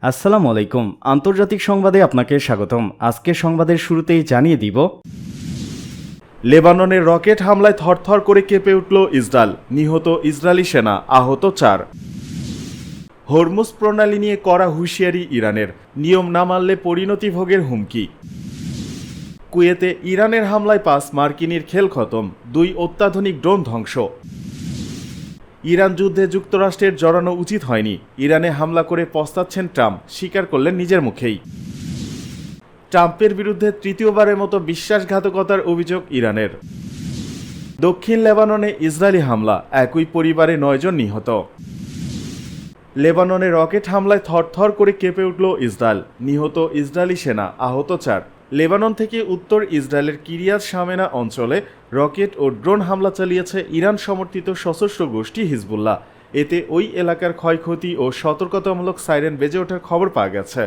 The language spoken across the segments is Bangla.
আসসালামু আলাইকুম। আন্তর্জাতিক সংবাদে আপনাকে স্বাগতম। আজকের সংবাদের শুরুতেই জানিয়ে দিব, লেবাননের রকেট হামলায় থরথর করে কেঁপে উঠল ইসরায়েল, নিহত ইসরায়েলি সেনা, আহত 4। হরমুজ প্রণালী নিয়ে কড়া হুঁশিয়ারি ইরানের, নিয়ম না মানলে পরিণতি ভোগের হুমকি। কুয়েতে ইরানের হামলায় 5 মার্কিনীর খেল খতম, 2 অত্যাধুনিক ড্রোন ধ্বংস। ইরান যুদ্ধে যুক্তরাষ্ট্রের জড়ানো উচিত হয়নি, ইরানে হামলা করে পস্তাচ্ছেন ট্রাম্প, স্বীকার করলেন নিজের মুখেই। ট্রাম্পের বিরুদ্ধে তৃতীয়বারের মতো বিশ্বাসঘাতকতার অভিযোগ ইরানের। দক্ষিণ লেবাননে ইসরায়েলি হামলা, একই পরিবারে 9 জন নিহত। লেবাননে রকেট হামলায় থরথর করে কেঁপে উঠল ইসরায়েল, নিহত ইসরায়েলি সেনা, আহত 4। লেবানন থেকে উত্তর ইসরায়েলের কিরিয়াত শামেনা অঞ্চলে রকেট ও ড্রোন হামলা চালিয়েছে ইরান সমর্থিত সশস্ত্র গোষ্ঠী হিজবুল্লাহ। এতে ওই এলাকার ক্ষয়ক্ষতি ও সতর্কতামূলক সাইরেন বেজে ওঠার খবর পাওয়া গেছে।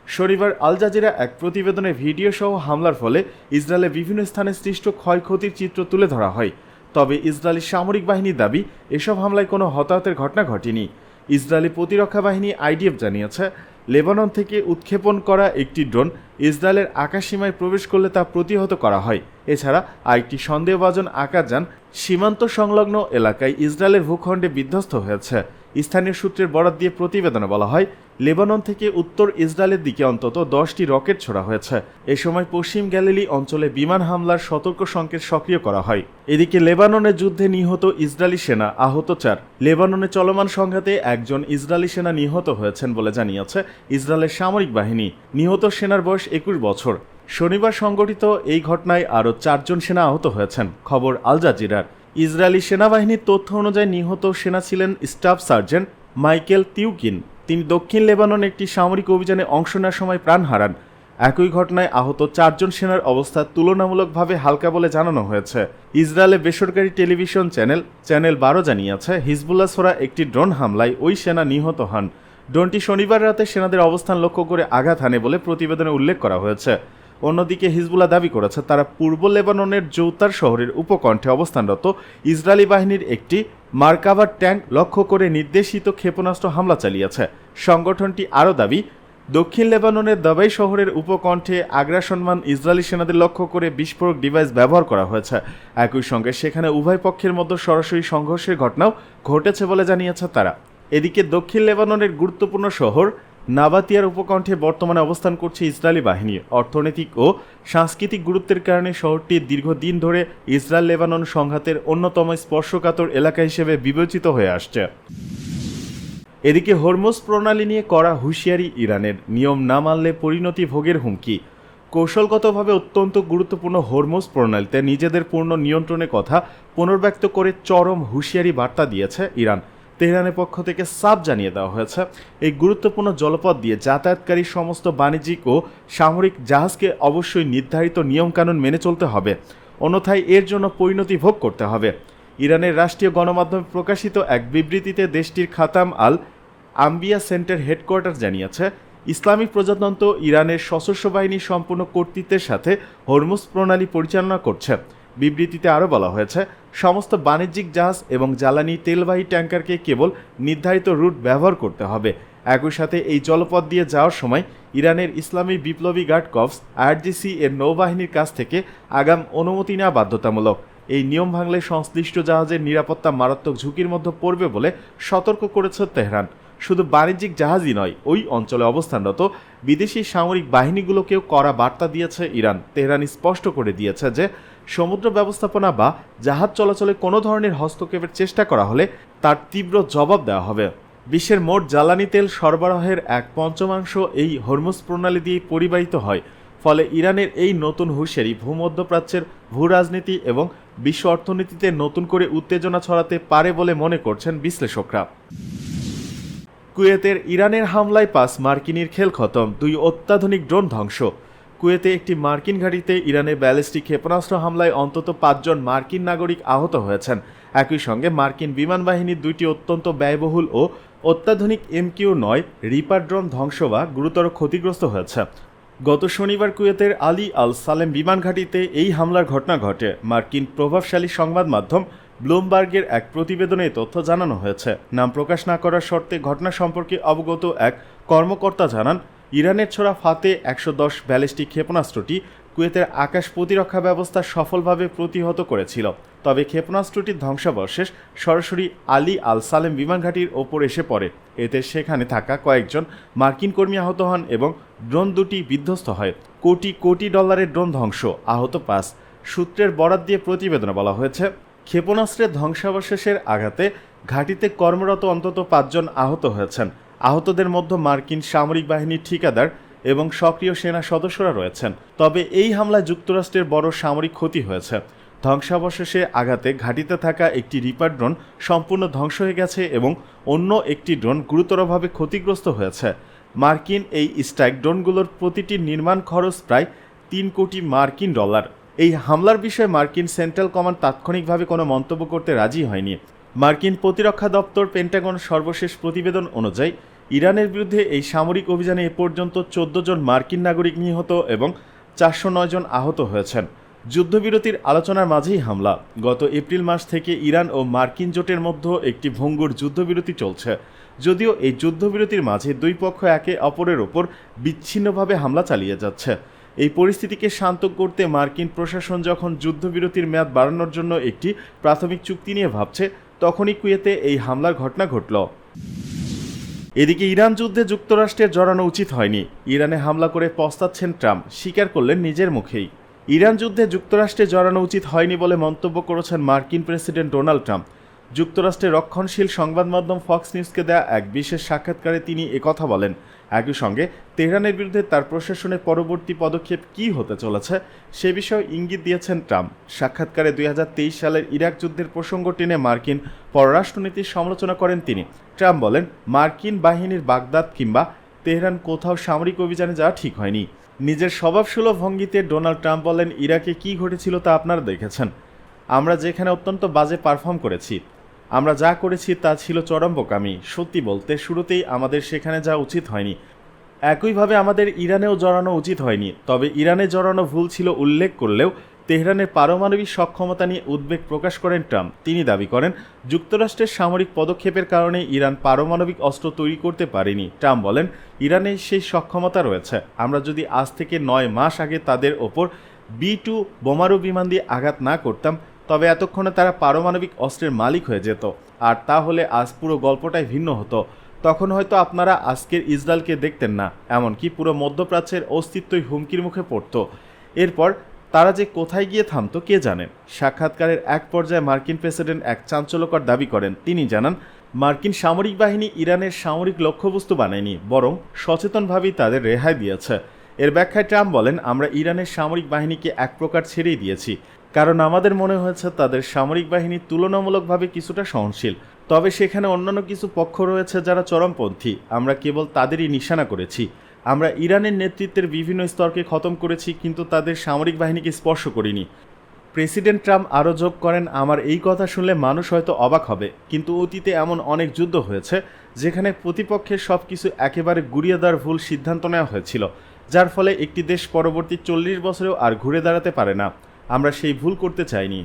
শনিবার আল জাজিরা এক প্রতিবেদনে ভিডিও সহ হামলার ফলে ইসরায়েলে বিভিন্ন স্থানে সৃষ্ট ক্ষয়ক্ষতির চিত্র তুলে ধরা হয়। তবে ইসরায়েলি সামরিক বাহিনীর দাবি, এসব হামলায় কোনো হতাহতের ঘটনা ঘটেনি। ইসরায়েলি প্রতিরক্ষা বাহিনী আইডিএফ জানিয়েছে, লেবানন থেকে উৎক্ষেপণ করা একটি ড্রোন ইসরায়েলের আকাশসীমায় প্রবেশ করলে তা প্রতিহত করা হয়। এছাড়া আরেকটি সন্দেহভাজন আকাশযান সীমান্ত সংলগ্ন এলাকায় ইসরায়েলের ভূখণ্ডে বিধ্বস্ত হয়েছে। স্থানীয় সূত্রের বরাত দিয়ে প্রতিবেদনে বলা হয়, লেবানন থেকে উত্তর ইসরায়েলের দিকে অন্তত 10টি রকেট ছোড়া হয়েছে। এ সময় পশ্চিম গ্যালিলি অঞ্চলে বিমান হামলার সতর্ক সংকেত সক্রিয় করা হয়। এদিকে লেবাননের যুদ্ধে নিহত ইসরায়েলি সেনা, আহত 4। লেবাননে চলমান সংঘাতে একজন ইসরায়েলি সেনা নিহত হয়েছেন বলে জানিয়েছে ইসরায়েলের সামরিক বাহিনী। নিহত সেনার বয়স 21 বছর। শনিবার সংঘটিত এই ঘটনায় আরও 4 জন সেনা আহত হয়েছেন, খবর আল জাজিরার। ইসরায়েলি সেনাবাহিনীর তথ্য অনুযায়ী নিহত সেনা ছিলেন স্টাফ সার্জেন্ট মাইকেল তিউকিন। তিনি দক্ষিণ লেবাননে একটি সামরিক অভিযানে অংশ নেওয়ার সময় প্রাণ হারান। একই ঘটনায় আহত 4 জন সেনার অবস্থা তুলনামূলকভাবে হালকা বলে জানানো হয়েছে। ইসরায়েলের বেসরকারি টেলিভিশন চ্যানেল 12 জানিয়েছে, হিজবুল্লাহ ছোড়া একটি ড্রোন হামলায় ওই সেনা নিহত হন। ড্রোনটি শনিবার রাতে সেনাদের অবস্থান লক্ষ্য করে আঘাত হানে বলে প্রতিবেদনে উল্লেখ করা হয়েছে। অন্যদিকে হিজবুল্লাহ দাবি করেছে, তারা পূর্ব লেবাননের জৌতার শহরের উপকণ্ঠে অবস্থানরত ইসরায়েলি বাহিনীর একটি মার্কাভা ট্যাঙ্ক লক্ষ্য করে নির্দেশিত ক্ষেপণাস্ত্র হামলা চালিয়েছে। সংগঠনটি আরও দাবি, দক্ষিণ লেবাননের দাবাই শহরের উপকণ্ঠে আগ্রাসনমান ইসরায়েলি সেনাদের লক্ষ্য করে বিস্ফোরক ডিভাইস ব্যবহার করা হয়েছে। একই সঙ্গে সেখানে উভয় পক্ষের মধ্যে সরাসরি সংঘর্ষের ঘটনাও ঘটেছে বলে জানিয়েছে তারা। এদিকে দক্ষিণ লেবাননের গুরুত্বপূর্ণ শহর নাবাতিয়ার উপকণ্ঠে বর্তমানে অবস্থান করছে ইসরায়েলি বাহিনী। অর্থনৈতিক ও সাংস্কৃতিক গুরুত্বের কারণে শহরটি দীর্ঘদিন ধরে ইসরায়েল লেবানন সংঘাতের অন্যতম স্পর্শকাতর এলাকা হিসেবে বিবেচিত হয়ে আসছে। এদিকে হরমুজ প্রণালী নিয়ে কড়া হুঁশিয়ারি ইরানের, নিয়ম না মানলে পরিণতি ভোগের হুমকি। কৌশলগতভাবে অত্যন্ত গুরুত্বপূর্ণ হরমুজ প্রণালীতে নিজেদের পূর্ণ নিয়ন্ত্রণের কথা পুনর্ব্যক্ত করে চরম হুঁশিয়ারি বার্তা দিয়েছে ইরান। তেহরানের পক্ষ থেকে সাফ জানিয়ে দেওয়া হয়েছে, এই গুরুত্বপূর্ণ জলপথ দিয়ে যাতায়াতকারী সমস্ত বাণিজ্যিক ও সামরিক জাহাজকে অবশ্যই নির্ধারিত নিয়মকানুন মেনে চলতে হবে, অন্যথায় এর জন্য পরিণতি ভোগ করতে হবে। ইরানের রাষ্ট্রীয় গণমাধ্যমে প্রকাশিত এক বিবৃতিতে দেশটির খাতাম আল আম্বিয়া সেন্টার হেডকোয়ার্টার জানিয়েছে, ইসলামিক প্রজাতন্ত্র ইরানের সশস্ত্র বাহিনী সম্পূর্ণ কর্তৃত্বের সাথে হরমুজ প্রণালী পরিচালনা করছে। বিবৃতিতে আরও বলা হয়েছে, সমস্ত বাণিজ্যিক জাহাজ এবং জ্বালানি তেলবাহী ট্যাঙ্কারকে কেবল নির্ধারিত রুট ব্যবহার করতে হবে। একই সাথে এই জলপথ দিয়ে যাওয়ার সময় ইরানের ইসলামী বিপ্লবী গার্ড কর্পস আইআরজিসি এর নৌবাহিনীর কাছ থেকে আগাম অনুমতি নেওয়া বাধ্যতামূলক। এই নিয়ম ভাঙলে সংশ্লিষ্ট জাহাজের নিরাপত্তা মারাত্মক ঝুঁকির মধ্যে পড়বে বলে সতর্ক করেছে তেহরান। শুধু বাণিজ্যিক জাহাজই নয়, ওই অঞ্চলে অবস্থানরত বিদেশি সামরিক বাহিনীগুলোকেও কড়া বার্তা দিয়েছে ইরান। তেহরান স্পষ্ট করে দিয়েছে যে সমুদ্র ব্যবস্থাপনা বা জাহাজ চলাচলে কোনো ধরনের হস্তক্ষেপের চেষ্টা করা হলে তার তীব্র জবাব দেওয়া হবে। বিশ্বের মোট জ্বালানি তেল সরবরাহের 1/5 এই হরমুজ প্রণালী দিয়ে পরিবাহিত হয়। ফলে ইরানের এই নতুন হুঁশিয়ারি ভূমধ্যপ্রাচ্যের ভূ রাজনীতি এবং বিশ্ব অর্থনীতিতে নতুন করে উত্তেজনা ছড়াতে পারে বলে মনে করছেন বিশ্লেষকরা। কুয়েতের ইরানের হামলায় 5 মার্কিনীর খেল খতম, 2 অত্যাধুনিক ড্রোন ধ্বংস। কুয়েতে একটি মার্কিন ঘাঁটিতে ইরানের ব্যালিস্টিক ক্ষেপণাস্ত্র হামলায় অন্তত 5 জন মার্কিন নাগরিক আহত হয়েছেন। একই সঙ্গে মার্কিন বিমান বাহিনীর 2টি অত্যন্ত ব্যয়বহুল ও অত্যাধুনিক MQ-9 রিপার ড্রোন ধ্বংস বা গুরুতর ক্ষতিগ্রস্ত হয়েছে। গত শনিবার কুয়েতের আলী আল সালেম বিমান ঘাঁটিতে এই হামলার ঘটনা ঘটে। মার্কিন প্রভাবশালী সংবাদ মাধ্যম ব্লুমবার্গের এক প্রতিবেদনে এই তথ্য জানানো হয়েছে। নাম প্রকাশ না করার শর্তে ঘটনা সম্পর্কে অবগত এক কর্মকর্তা জানান, ইরানের ছোড়া ফাতে 110 ব্যালিস্টিক ক্ষেপণাস্ত্রটি কুয়েতের আকাশ প্রতিরক্ষা ব্যবস্থা সফলভাবে প্রতিহত করেছিল। তবে ক্ষেপণাস্ত্রটির ধ্বংসাবশেষ সরাসরি আলী আল সালেম বিমানঘাঁটির ওপর এসে পড়ে। এতে সেখানে থাকা কয়েকজন মার্কিন কর্মী আহত হন এবং ড্রোন দুটি বিধ্বস্ত হয়। কোটি কোটি ডলারের ড্রোন ধ্বংস, আহত 5। সূত্রের বরাত দিয়ে প্রতিবেদনে বলা হয়েছে, ক্ষেপণাস্ত্রের ধ্বংসাবশেষের আঘাতে ঘাঁটিতে কর্মরত অন্তত 5 জন আহত হয়েছেন। আহতদের মধ্যে মার্কিন সামরিক বাহিনীর ঠিকাদার এবং সক্রিয় সেনা সদস্যরা রয়েছেন। তবে এই হামলায় যুক্তরাষ্ট্রের বড় সামরিক ক্ষতি হয়েছে। ধ্বংসাবশেষে আঘাতে ঘাঁটিতে থাকা একটি রিপার ড্রোন সম্পূর্ণ ধ্বংস হয়ে গেছে এবং অন্য একটি ড্রোন গুরুতরভাবে ক্ষতিগ্রস্ত হয়েছে। মার্কিন এই স্ট্রাইক ড্রোনগুলোর প্রতিটির নির্মাণ খরচ প্রায় 3 কোটি মার্কিন ডলার। এই হামলার বিষয়ে মার্কিন সেন্ট্রাল কমান্ড তাৎক্ষণিকভাবে কোনো মন্তব্য করতে রাজি হয়নি। মার্কিন প্রতিরক্ষা দপ্তর পেন্টাগন সর্বশেষ প্রতিবেদন অনুযায়ী ইরানের বিরুদ্ধে এই সামরিক অভিযানে এ পর্যন্ত 14 জন মার্কিন নাগরিক নিহত এবং 409 জন আহত হয়েছেন। যুদ্ধবিরতির আলোচনার মাঝেই হামলা। গত এপ্রিল মাস থেকে ইরান ও মার্কিন জোটের মধ্যে একটি ভঙ্গুর যুদ্ধবিরতি চলছে। যদিও এই যুদ্ধবিরতির মাঝে দুই পক্ষ একে অপরের ওপর বিচ্ছিন্নভাবে হামলা চালিয়ে যাচ্ছে। এই পরিস্থিতিকে শান্ত করতে মার্কিন প্রশাসন যখন যুদ্ধবিরতির মেয়াদ বাড়ানোর জন্য একটি প্রাথমিক চুক্তি নিয়ে ভাবছে, তখনই কুয়েতে এই হামলার ঘটনা ঘটল। এদিকে ইরান যুদ্ধে যুক্তরাষ্ট্রের জড়ানো উচিত হয়নি। ইরানে হামলা করে পস্তাচ্ছেন ট্রাম্প, স্বীকার করলেন নিজের মুখেই। ইরান যুদ্ধে যুক্তরাষ্ট্রে জড়ানো উচিত হয়নি বলে মন্তব্য করেছেন মার্কিন প্রেসিডেন্ট ডোনাল্ড ট্রাম্প। যুক্তরাষ্ট্রের রক্ষণশীল সংবাদ মাধ্যম ফক্স নিউজকে দেয়া এক বিশেষ সাক্ষাৎকারে তিনি একথা বলেন। একই সঙ্গে তেহরানের বিরুদ্ধে তার প্রশাসনের পরবর্তী পদক্ষেপ কী হতে চলেছে সে বিষয়ে ইঙ্গিত দিয়েছেন ট্রাম্প। সাক্ষাৎকারে 2023 সালের ইরাক যুদ্ধের প্রসঙ্গ টেনে মার্কিন পররাষ্ট্রনীতির সমালোচনা করেন তিনি। ট্রাম্প বলেন, মার্কিন বাহিনীর বাগদাদ কিংবা তেহরান কোথাও সামরিক অভিযানে যাওয়া ঠিক হয়নি। নিজের স্বভাবসুলভ ভঙ্গিতে ডোনাল্ড ট্রাম্প বলেন, ইরাকে কী ঘটেছিল তা আপনারা দেখেছেন। আমরা যেখানে অত্যন্ত বাজে পারফর্ম করেছি, আমরা যা করেছি তা ছিল চরম বোকামি। সত্যি বলতে শুরুতেই আমাদের সেখানে যাওয়া উচিত হয়নি। একইভাবে আমাদের ইরানেও জড়ানো উচিত হয়নি। তবে ইরানে জড়ানো ভুল ছিল উল্লেখ করলেও তেহরানের পারমাণবিক সক্ষমতা নিয়ে উদ্বেগ প্রকাশ করেন ট্রাম্প। তিনি দাবি করেন, যুক্তরাষ্ট্রের সামরিক পদক্ষেপের কারণে ইরান পারমাণবিক অস্ত্র তৈরি করতে পারেনি। ট্রাম্প বলেন, ইরানে সেই সক্ষমতা রয়েছে। আমরা যদি আজ থেকে 9 মাস আগে তাদের ওপর B-2 বোমারু বিমান দিয়ে আঘাত না করতাম, তবে এতক্ষণে তারা পারমাণবিক অস্ত্রের মালিক হয়ে যেত। আর তাহলে আজ পুরো গল্পটাই ভিন্ন হতো। তখন হয়তো আপনারা আজকের ইসরায়েলকে দেখতেন না, এমনকি পুরো মধ্যপ্রাচ্যের অস্তিত্বই হুমকির মুখে পড়ত। এরপর তারা যে কোথায় গিয়ে থামতো কে জানেন। সাক্ষাৎকারের এক পর্যায়ে মার্কিন প্রেসিডেন্ট এক চাঞ্চল্যকর দাবি করেন। তিনি জানান, মার্কিন সামরিক বাহিনী ইরানের সামরিক লক্ষ্যবস্তু বানায়নি, বরং সচেতনভাবেই তাদের রেহাই দিয়েছে। এর ব্যাখ্যায় ট্রাম্প বলেন, আমরা ইরানের সামরিক বাহিনীকে এক প্রকার ছেড়েই দিয়েছি, কারণ আমাদের মনে হয়েছে তাদের সামরিক বাহিনী তুলনামূলকভাবে কিছুটা সহনশীল। তবে সেখানে অন্যান্য কিছু পক্ষ রয়েছে যারা চরমপন্থী। আমরা কেবল তাদেরই নিশানা করেছি। আমরা ইরানের নেতৃত্বের বিভিন্ন স্তরকে খতম করেছি, কিন্তু তাদের সামরিক বাহিনীকে স্পর্শ করিনি। প্রেসিডেন্ট ট্রাম্প আরও যোগ করেন, আমার এই কথা শুনলে মানুষ হয়তো অবাক হবে, কিন্তু অতীতে এমন অনেক যুদ্ধ হয়েছে যেখানে প্রতিপক্ষের সব কিছু একেবারে গুড়িয়ে দেওয়ার ভুল সিদ্ধান্ত নেওয়া হয়েছিল, যার ফলে একটি দেশ পরবর্তী 40 বছরেও আর ঘুরে দাঁড়াতে পারে না। আমরা সেই ভুল করতে চাইনি।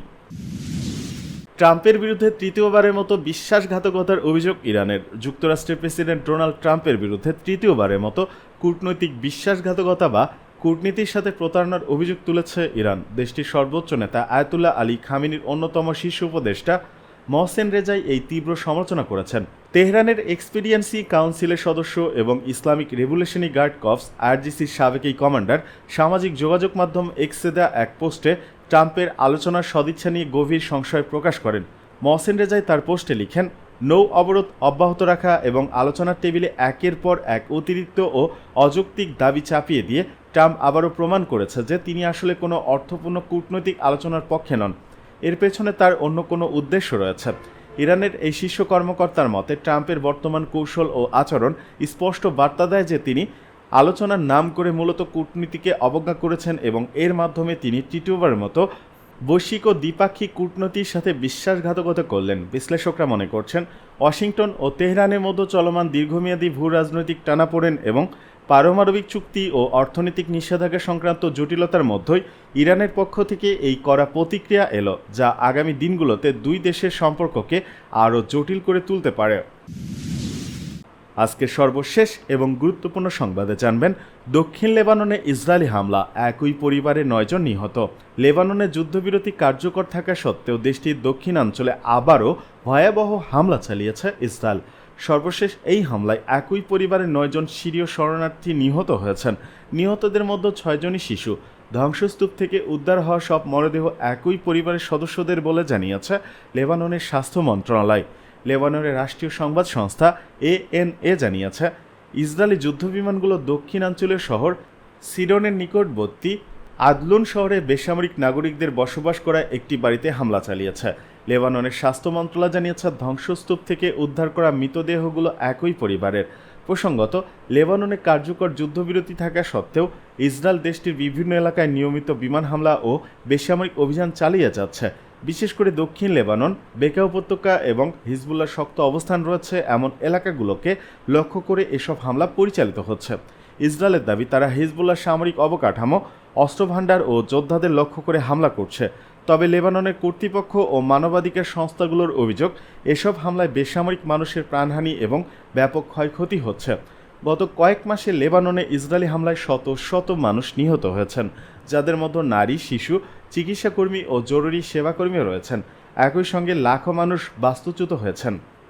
ট্রাম্পের বিরুদ্ধে তৃতীয়বারের মতো বিশ্বাসঘাতকতার অভিযোগ ইরানের। যুক্তরাষ্ট্রের প্রেসিডেন্ট ডোনাল্ড ট্রাম্পের বিরুদ্ধে তৃতীয়বারের মতো কূটনৈতিক বিশ্বাসঘাতকতা বা কূটনীতির সাথে প্রতারণার অভিযোগ তুলেছে ইরান। দেশটির সর্বোচ্চ নেতা আয়াতুল্লাহ আলী খামেনির অন্যতম শীর্ষ উপদেষ্টা মহসেন রেজাই এই তীব্র সমালোচনা করেছেন। তেহরানের এক্সপিডিয়েন্সি কাউন্সিলের সদস্য এবং ইসলামিক রেভলিউশনারি গার্ড কর্পস IRGCর সাবেক এই কমান্ডার সামাজিক যোগাযোগ মাধ্যম এক্সে দেয়া এক পোস্টে ট্রাম্পের আলোচনার সদিচ্ছা নিয়ে গভীর সংশয় প্রকাশ করেন। মহসেন রেজাই তার পোস্টে লিখেন, নৌ অবরোধ অব্যাহত রাখা এবং আলোচনার টেবিলে একের পর এক অতিরিক্ত ও অযৌক্তিক দাবি চাপিয়ে দিয়ে ট্রাম্প আবারও প্রমাণ করেছে যে তিনি আসলে কোনো অর্থপূর্ণ কূটনৈতিক আলোচনার পক্ষে নন। এর পেছনে তার অন্য কোনো উদ্দেশ্য রয়েছে। ইরানের এই শীর্ষ কর্মকর্তার মতে ট্রাম্পের বর্তমান কৌশল ও আচরণ স্পষ্ট বার্তা দেয় যে তিনি আলোচনার নাম করে মূলত কূটনীতিকে অবজ্ঞা করেছেন এবং এর মাধ্যমে তিনি তৃতীয়বারের মতো বৈশ্বিক ও দ্বিপাক্ষিক কূটনীতির সাথে বিশ্বাসঘাতকতা করলেন। বিশ্লেষকরা মনে করছেন, ওয়াশিংটন ও তেহরানের মধ্যে চলমান দীর্ঘমেয়াদী ভূ রাজনৈতিক টানাপোড়েন এবং পারমাণবিক চুক্তি ও অর্থনৈতিক নিষেধাজ্ঞা সংক্রান্ত জটিলতার মধ্যেই ইরানের পক্ষ থেকে এই কড়া প্রতিক্রিয়া এলো, যা আগামী দিনগুলোতে দুই দেশের সম্পর্ককে আরও জটিল করে তুলতে পারে। আজকের সর্বশেষ এবং গুরুত্বপূর্ণ সংবাদে জানবেন, দক্ষিণ লেবাননে ইসরায়েলি হামলা, একই পরিবারের 9 জন নিহত। লেবাননে যুদ্ধবিরতি কার্যকর থাকা সত্ত্বেও দেশটির দক্ষিণাঞ্চলে আবারও ভয়াবহ হামলা চালিয়েছে ইসরায়েল। সর্বশেষ এই হামলায় একই পরিবারের 9 জন সিরীয় শরণার্থী নিহত হয়েছেন। নিহতদের মধ্যে 6 জনই শিশু। ধ্বংসস্তূপ থেকে উদ্ধার হওয়া সব মরদেহ একই পরিবারের সদস্যদের বলে জানিয়েছে লেবাননের স্বাস্থ্য মন্ত্রণালয়। লেবাননের রাষ্ট্রীয় সংবাদ সংস্থা ANA জানিয়েছে, ইসরায়েলি যুদ্ধবিমানগুলো দক্ষিণাঞ্চলের শহর সিডনের নিকটবর্তী আদলুন শহরে বেসামরিক নাগরিকদের বসবাস করা একটি বাড়িতে হামলা চালিয়েছে। লেবাননের স্বাস্থ্য মন্ত্রণালয় জানিয়েছে, ধ্বংসস্তূপ থেকে উদ্ধার করা মৃতদেহগুলো একই পরিবারের। প্রসঙ্গত, লেবাননে কার্যকর যুদ্ধবিরতি থাকা সত্ত্বেও ইসরায়েল দেশটির বিভিন্ন এলাকায় নিয়মিত বিমান হামলা ও বেসামরিক অভিযান চালিয়ে যাচ্ছে। বিশেষ করে দক্ষিণ লেবানন, বেকা উপত্যকা এবং হিজবুল্লাহর শক্ত অবস্থান রয়েছে এমন এলাকাগুলোকে লক্ষ্য করে এসব হামলা পরিচালিত হচ্ছে। ইসরায়েলের দাবি, তারা হিজবুল্লাহর সামরিক অবকাঠামো, অস্ত্রভাণ্ডার ও যোদ্ধাদের লক্ষ্য করে হামলা করছে। তবে লেবাননের কর্তৃপক্ষ ও মানবাধিকার সংস্থাগুলোর অভিযোগ, এসব হামলায় বেসামরিক মানুষের প্রাণহানি এবং ব্যাপক ক্ষয়ক্ষতি হচ্ছে। গত কয়েক মাসে লেবাননে ইসরায়েলি হামলায় শত শত মানুষ নিহত হয়েছেন, যাদের মধ্যে নারী, শিশু, চিকিৎসাকর্মী ও জরুরি সেবাকর্মীও রয়েছেন। একই সঙ্গে লাখো মানুষ বাস্তুচ্যুত হয়েছেন।